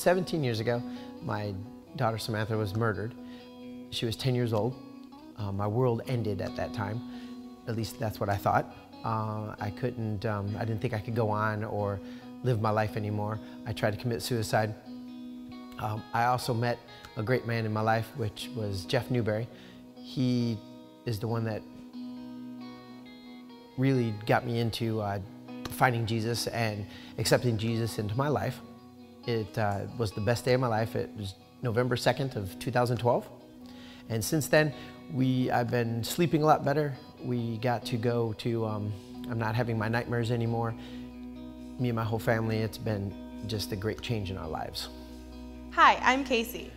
17 years ago, my daughter Samantha was murdered. She was 10 years old. My world ended at that time. At least that's what I thought. I didn't think I could go on or live my life anymore. I tried to commit suicide. I also met a great man in my life, which was Jeff Newberry. He is the one that really got me into finding Jesus and accepting Jesus into my life. It was the best day of my life. It was November 2nd of 2012. And since then, I've been sleeping a lot better. We got to go to, I'm not having my nightmares anymore. Me and my whole family, it's been just a great change in our lives. Hi, I'm Casey.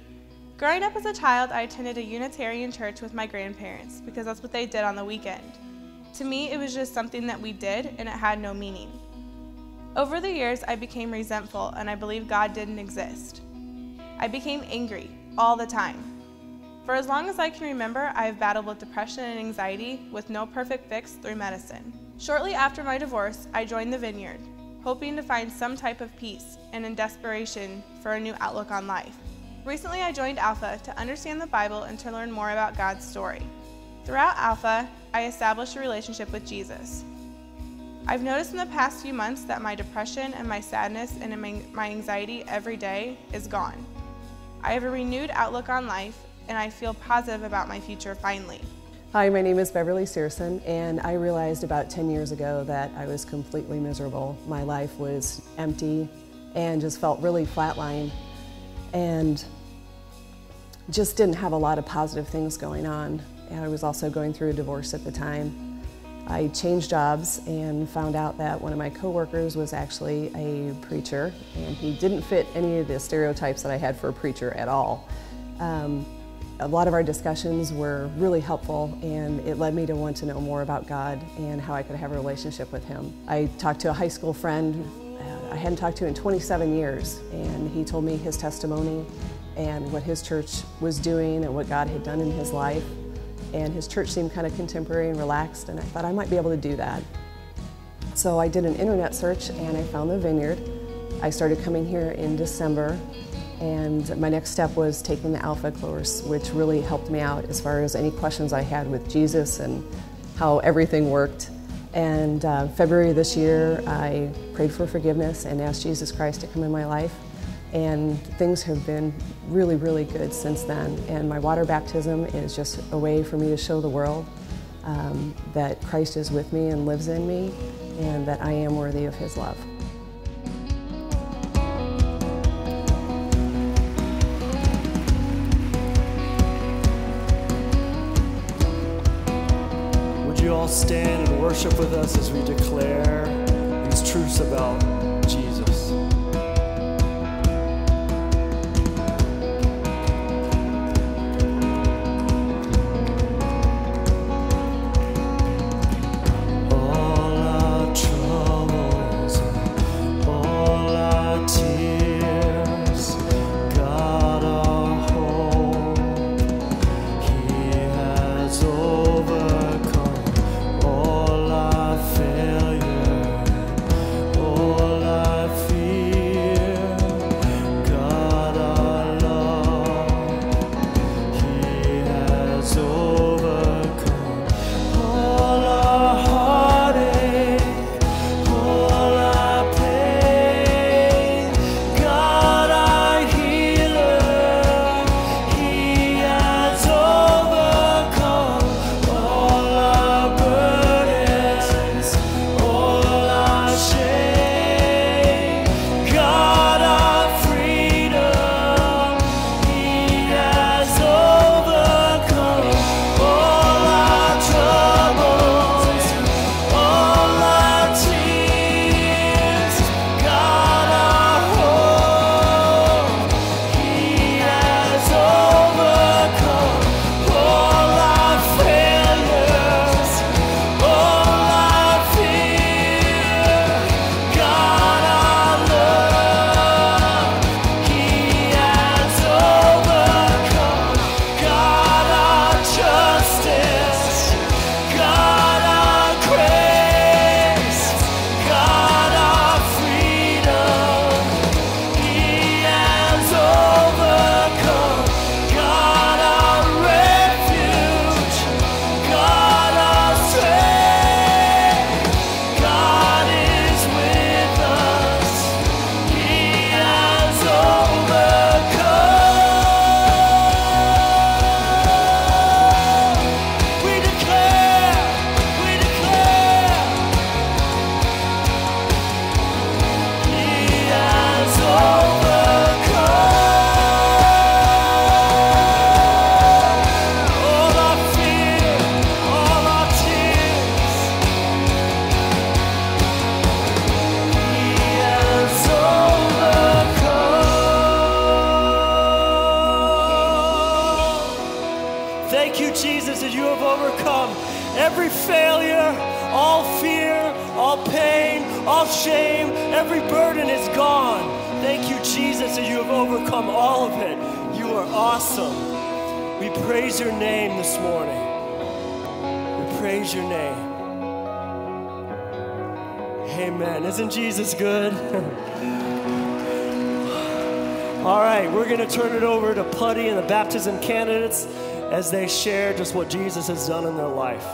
Growing up as a child, I attended a Unitarian church with my grandparents because that's what they did on the weekend. To me, it was just something that we did and it had no meaning. Over the years, I became resentful and I believed God didn't exist. I became angry all the time. For as long as I can remember, I have battled with depression and anxiety with no perfect fix through medicine. Shortly after my divorce, I joined the Vineyard, hoping to find some type of peace and in desperation for a new outlook on life. Recently, I joined Alpha to understand the Bible and to learn more about God's story. Throughout Alpha, I established a relationship with Jesus. I've noticed in the past few months that my depression and my sadness and my anxiety every day is gone. I have a renewed outlook on life and I feel positive about my future finally. Hi, my name is Beverly Searson, and I realized about 10 years ago that I was completely miserable. My life was empty and just felt really flatlined and just didn't have a lot of positive things going on. And I was also going through a divorce at the time. I changed jobs and found out that one of my coworkers was actually a preacher, and he didn't fit any of the stereotypes that I had for a preacher at all. A lot of our discussions were really helpful, and it led me to want to know more about God and how I could have a relationship with Him. I talked to a high school friend I hadn't talked to in 27 years, and he told me his testimony and what his church was doing and what God had done in his life. And his church seemed kind of contemporary and relaxed, and I thought I might be able to do that. So I did an internet search and I found the Vineyard. I started coming here in December, and my next step was taking the Alpha course, which really helped me out as far as any questions I had with Jesus and how everything worked. And February this year, I prayed for forgiveness and asked Jesus Christ to come in my life. And things have been really, really good since then. And my water baptism is just a way for me to show the world that Christ is with me and lives in me, and that I am worthy of His love. Would you all stand and worship with us as we declare these truths about Jesus? All our failure, all our every failure, all fear, all pain, all shame, every burden is gone. Thank you, Jesus, that you have overcome all of it. You are awesome. We praise your name this morning. We praise your name. Amen. Isn't Jesus good? All right, we're going to turn it over to Putty and the baptism candidates as they share just what Jesus has done in their life.